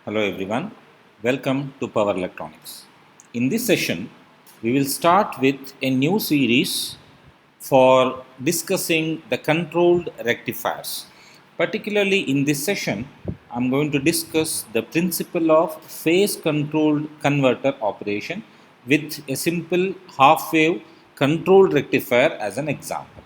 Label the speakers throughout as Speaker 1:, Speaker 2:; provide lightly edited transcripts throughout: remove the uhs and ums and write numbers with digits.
Speaker 1: Hello everyone, welcome to Power Electronics. In this session, we will start with a new series for discussing the controlled rectifiers. Particularly in this session, I am going to discuss the principle of phase controlled converter operation with a simple half wave controlled rectifier as an example.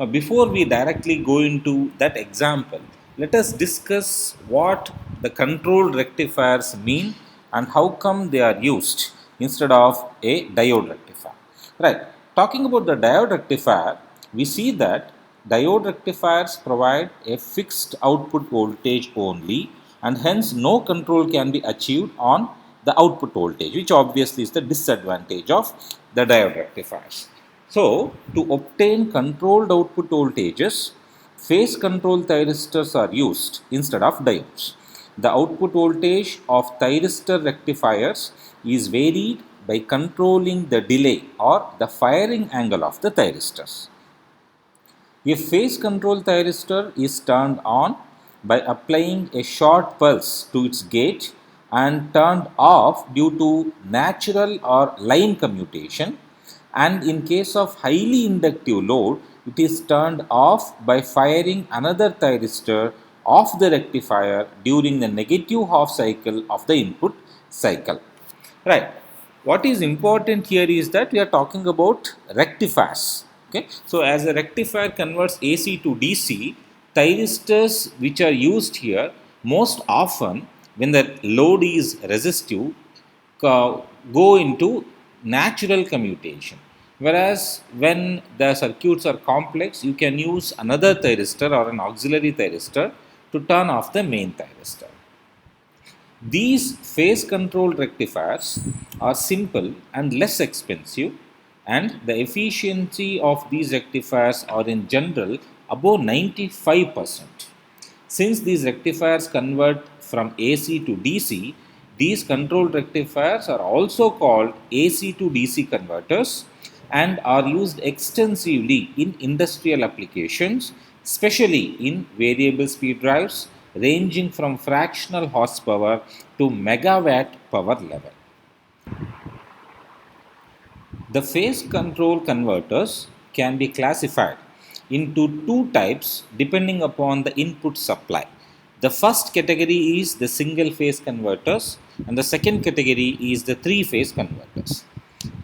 Speaker 1: Now, before we directly go into that example, let us discuss what the controlled rectifiers mean and how come they are used instead of a diode rectifier. Right. Talking about the diode rectifier, we see that diode rectifiers provide a fixed output voltage only, and hence no control can be achieved on the output voltage, which obviously is the disadvantage of the diode rectifiers. So, to obtain controlled output voltages, phase control thyristors are used instead of diodes. The output voltage of thyristor rectifiers is varied by controlling the delay or the firing angle of the thyristors. A phase control thyristor is turned on by applying a short pulse to its gate and turned off due to natural or line commutation, and in case of highly inductive load it is turned off by firing another thyristor of the rectifier during the negative half cycle of the input cycle. Right. What is important here is that we are talking about rectifiers. Okay. So, as a rectifier converts AC to DC, thyristors which are used here most often when the load is resistive go into natural commutation. Whereas when the circuits are complex, you can use another thyristor or an auxiliary thyristor to turn off the main thyristor. These phase control rectifiers are simple and less expensive, and the efficiency of these rectifiers are in general above 95%. Since these rectifiers convert from AC to DC, these controlled rectifiers are also called AC to DC converters and are used extensively in industrial applications, especially in variable speed drives ranging from fractional horsepower to megawatt power level. The phase control converters can be classified into two types depending upon the input supply. The first category is the single phase converters, and the second category is the three phase converters.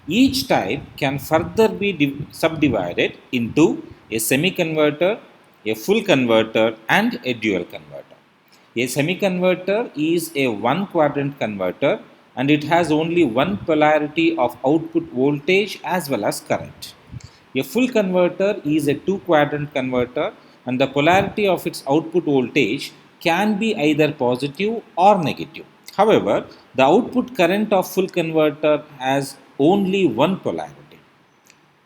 Speaker 1: Each type can further be subdivided into a semi converter, a full converter, and a dual converter. A semi-converter is a one-quadrant converter and it has only one polarity of output voltage as well as current. A full converter is a two-quadrant converter and the polarity of its output voltage can be either positive or negative. However, the output current of full converter has only one polarity.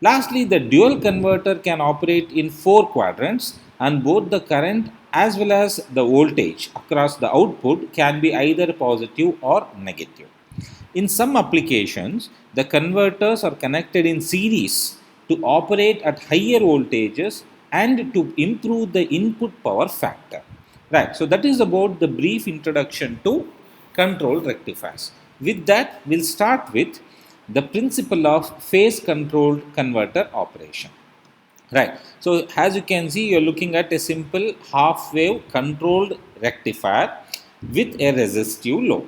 Speaker 1: Lastly, the dual converter can operate in four quadrants, and both the current as well as the voltage across the output can be either positive or negative. In some applications, the converters are connected in series to operate at higher voltages and to improve the input power factor. Right, so that is about the brief introduction to control rectifiers. With that, we'll start with the principle of phase controlled converter operation. Right. So, as you can see, you're looking at a simple half wave controlled rectifier with a resistive load.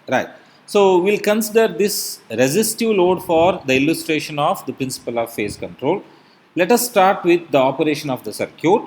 Speaker 1: Right. So, we'll consider this resistive load for the illustration of the principle of phase control. Let us start with the operation of the circuit.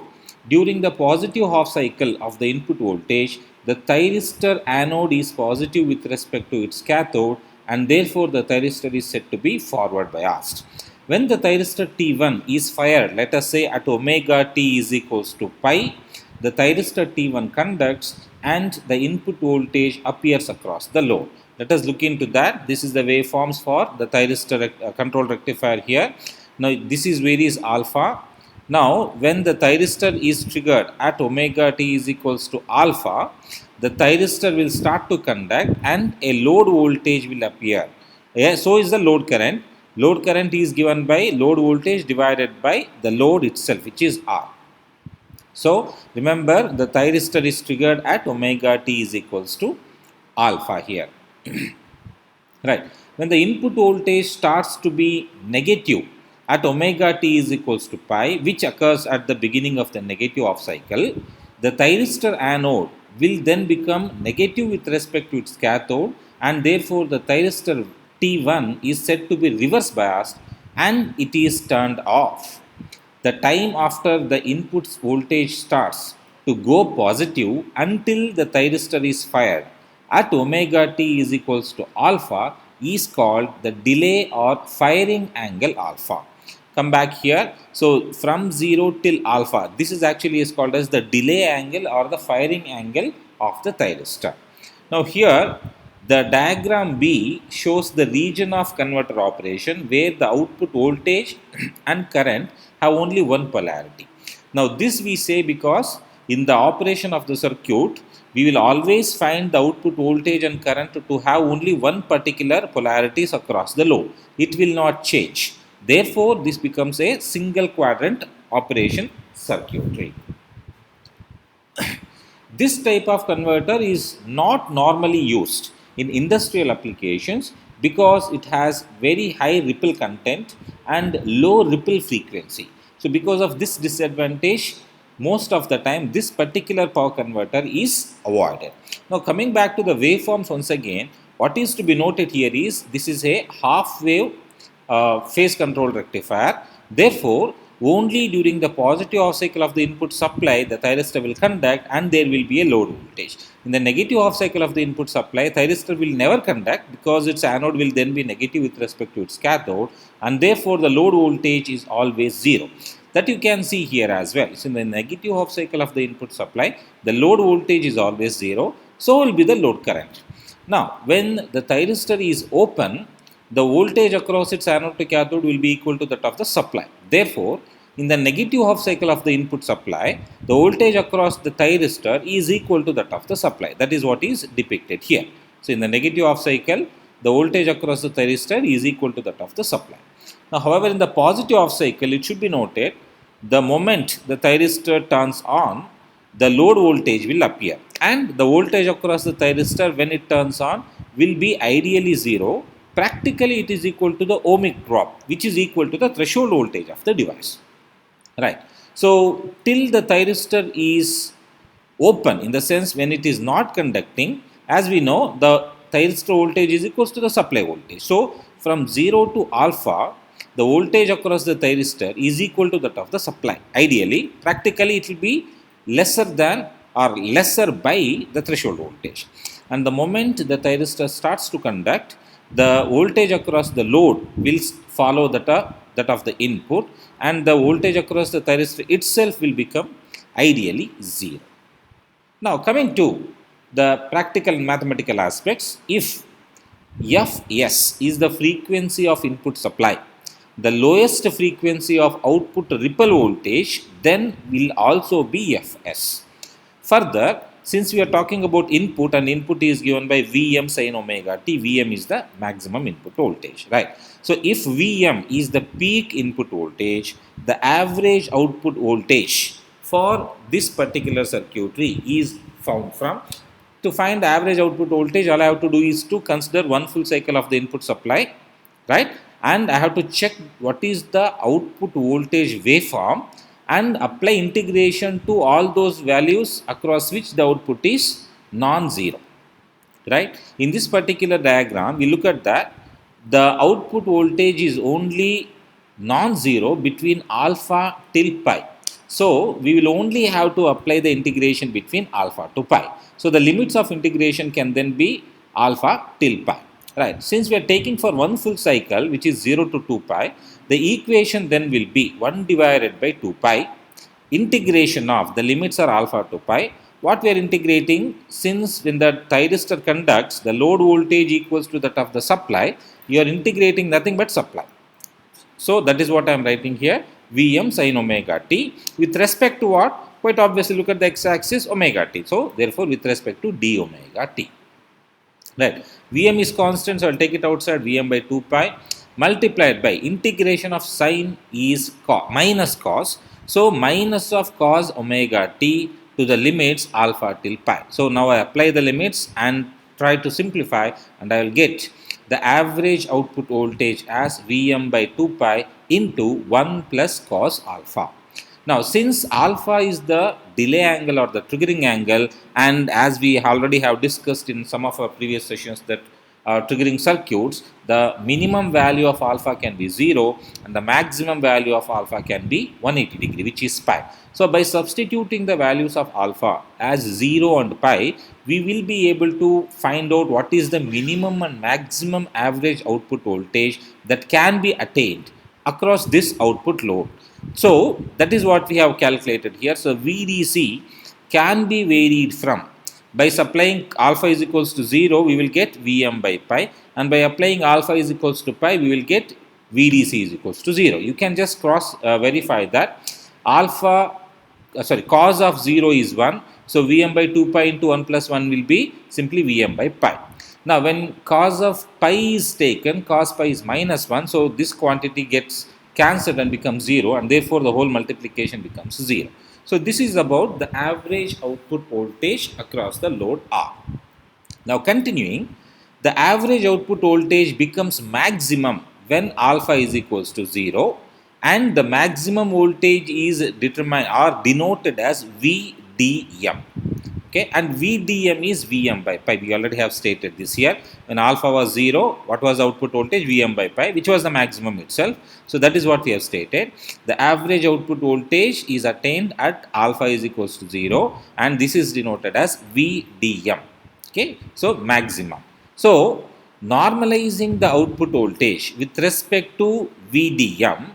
Speaker 1: During the positive half cycle of the input voltage, the thyristor anode is positive with respect to its cathode, and therefore the thyristor is said to be forward biased. When the thyristor T1 is fired, let us say at omega T is equals to pi, the thyristor T1 conducts and the input voltage appears across the load. Let us look into that. This is the waveforms for the thyristor control rectifier here. Now this is varies alpha. Now when the thyristor is triggered at omega T is equals to alpha, the thyristor will start to conduct and a load voltage will appear. So is the load current. Load current is given by load voltage divided by the load itself, which is R. So remember, the thyristor is triggered at omega t is equals to alpha here. Right. When the input voltage starts to be negative at omega t is equals to pi, which occurs at the beginning of the negative off cycle, the thyristor anode will then become negative with respect to its cathode, and therefore the thyristor T1 is said to be reverse biased and it is turned off. The time after the input voltage starts to go positive until the thyristor is fired at omega t is equals to alpha is called the delay or firing angle alpha. Come back here. So from 0 till alpha, this is actually is called as the delay angle or the firing angle of the thyristor. Now here the diagram B shows the region of converter operation where the output voltage and current have only one polarity. Now this we say because in the operation of the circuit, we will always find the output voltage and current to have only one particular polarities across the load. It will not change. Therefore, this becomes a single quadrant operation circuitry. This type of converter is not normally used in industrial applications because it has very high ripple content and low ripple frequency. So because of this disadvantage, most of the time this particular power converter is avoided. Now coming back to the waveforms once again, what is to be noted here is this is a half wave phase control rectifier. Therefore, only during the positive off cycle of the input supply, the thyristor will conduct and there will be a load voltage. In the negative off cycle of the input supply, thyristor will never conduct because its anode will then be negative with respect to its cathode, and therefore the load voltage is always 0. That you can see here as well. So in the negative half cycle of the input supply, the load voltage is always 0. So will be the load current. Now, when the thyristor is open, the voltage across its anode to cathode will be equal to that of the supply. Therefore, in the negative half cycle of the input supply, the voltage across the thyristor is equal to that of the supply. That is what is depicted here. So, in the negative half cycle, the voltage across the thyristor is equal to that of the supply. Now, however, in the positive half cycle, it should be noted, the moment the thyristor turns on, the load voltage will appear, and the voltage across the thyristor when it turns on will be ideally 0. Practically, it is equal to the ohmic drop, which is equal to the threshold voltage of the device. Right. So, till the thyristor is open, in the sense when it is not conducting, as we know, the thyristor voltage is equal to the supply voltage. So, from 0 to alpha, the voltage across the thyristor is equal to that of the supply. Ideally, practically it will be lesser than or lesser by the threshold voltage. And the moment the thyristor starts to conduct, the voltage across the load will follow that of the input, and the voltage across the thyristor itself will become ideally 0. Now coming to the practical and mathematical aspects, if Fs is the frequency of input supply, the lowest frequency of output ripple voltage then will also be Fs. Further, since we are talking about input and input is given by Vm sin omega t, Vm is the maximum input voltage, right? So, if Vm is the peak input voltage, the average output voltage for this particular circuitry is found from. To find the average output voltage, all I have to do is to consider one full cycle of the input supply, right? And I have to check what is the output voltage waveform and apply integration to all those values across which the output is non-zero, right? In this particular diagram, we look at that the output voltage is only non-zero between alpha till pi. So, we will only have to apply the integration between alpha to pi. So, the limits of integration can then be alpha till pi, right? Since we are taking for one full cycle, which is 0 to 2 pi, the equation then will be 1 divided by 2 pi, integration of the limits are alpha to pi. What we are integrating, since when the thyristor conducts, the load voltage equals to that of the supply, you are integrating nothing but supply. So, that is what I am writing here, Vm sin omega t with respect to what? Quite obviously, look at the x-axis omega t. So, therefore, with respect to d omega t. Right. Vm is constant, so I will take it outside, Vm by 2 pi multiplied by integration of sine is minus cos. So minus of cos omega t to the limits alpha till pi. So now I apply the limits and try to simplify, and I will get the average output voltage as Vm by 2 pi into 1 plus cos alpha. Now, since alpha is the delay angle or the triggering angle, and as we already have discussed in some of our previous sessions that triggering circuits, the minimum value of alpha can be 0 and the maximum value of alpha can be 180 degree, which is pi. So, by substituting the values of alpha as 0 and pi, we will be able to find out what is the minimum and maximum average output voltage that can be attained across this output load. So, that is what we have calculated here. So, VDC can be varied from, by supplying alpha is equals to 0, we will get Vm by pi, and by applying alpha is equals to pi, we will get VDC is equals to 0. You can just cross verify that cos of 0 is 1. So, Vm by 2 pi into 1 plus 1 will be simply Vm by pi. Now, when cos of pi is taken, cos pi is minus 1. So, this quantity gets cancelled and becomes 0, and therefore, the whole multiplication becomes 0. So, this is about the average output voltage across the load R. Now, continuing, the average output voltage becomes maximum when alpha is equals to 0, and the maximum voltage is determined or denoted as VDM. Okay, and VDM is Vm by pi. We already have stated this here. When alpha was 0, what was the output voltage? Vm by pi, which was the maximum itself. So that is what we have stated. The average output voltage is attained at alpha is equals to 0, and this is denoted as VDM. Okay, so maximum. So normalizing the output voltage with respect to VDM,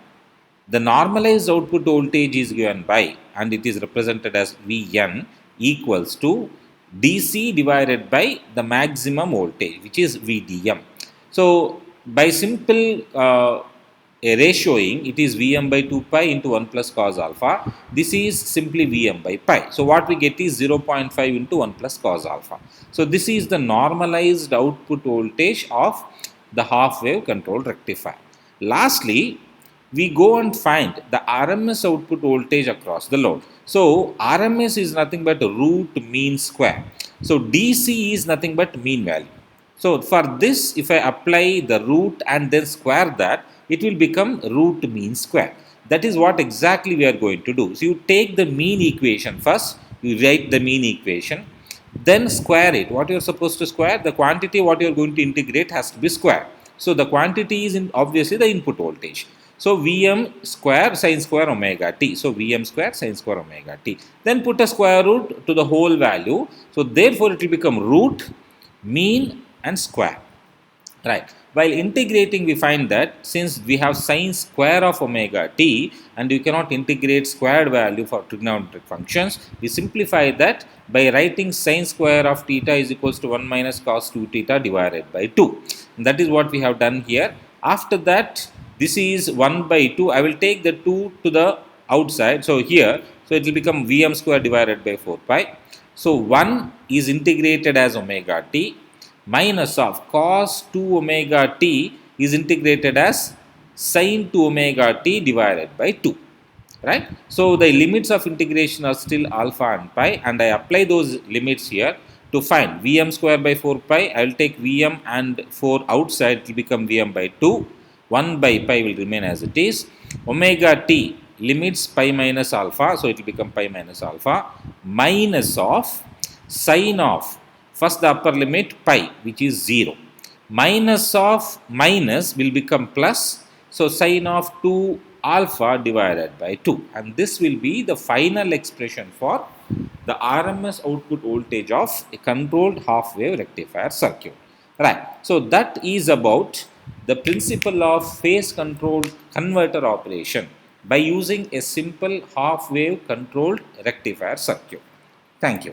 Speaker 1: the normalized output voltage is given by, and it is represented as Vn equals to DC divided by the maximum voltage, which is VDM. So, by simple ratioing, it is Vm by 2 pi into 1 plus cos alpha. This is simply Vm by pi. So, what we get is 0.5 into 1 plus cos alpha. So, this is the normalized output voltage of the half wave controlled rectifier. Lastly, we go and find the RMS output voltage across the load. So, RMS is nothing but root mean square. So, DC is nothing but mean value. So, for this, if I apply the root and then square that, it will become root mean square. That is what exactly we are going to do. So, you take the mean equation first, you write the mean equation, then square it. What you are supposed to square? The quantity what you are going to integrate has to be square. So, the quantity is obviously the input voltage. So, Vm square sin square omega t. So, Vm square sin square omega t. Then put a square root to the whole value. So, therefore, it will become root, mean and square. Right. While integrating, we find that since we have sin square of omega t and you cannot integrate squared value for trigonometric functions, we simplify that by writing sin square of theta is equals to 1 minus cos 2 theta divided by 2. And that is what we have done here. After that, this is 1 by 2. I will take the 2 to the outside. So, here, so it will become Vm square divided by 4 pi. So, 1 is integrated as omega t minus of cos 2 omega t is integrated as sin 2 omega t divided by 2. Right. So, the limits of integration are still alpha and pi, and I apply those limits here to find Vm square by 4 pi. I will take Vm and 4 outside, it will become Vm by 2. 1 by pi will remain as it is. Omega t limits pi minus alpha, so it will become pi minus alpha minus of sin of, first the upper limit pi, which is 0, minus of minus will become plus, so sin of 2 alpha divided by 2, and this will be the final expression for the RMS output voltage of a controlled half wave rectifier circuit. Right. So, that is about the principle of phase controlled converter operation by using a simple half wave controlled rectifier circuit. Thank you.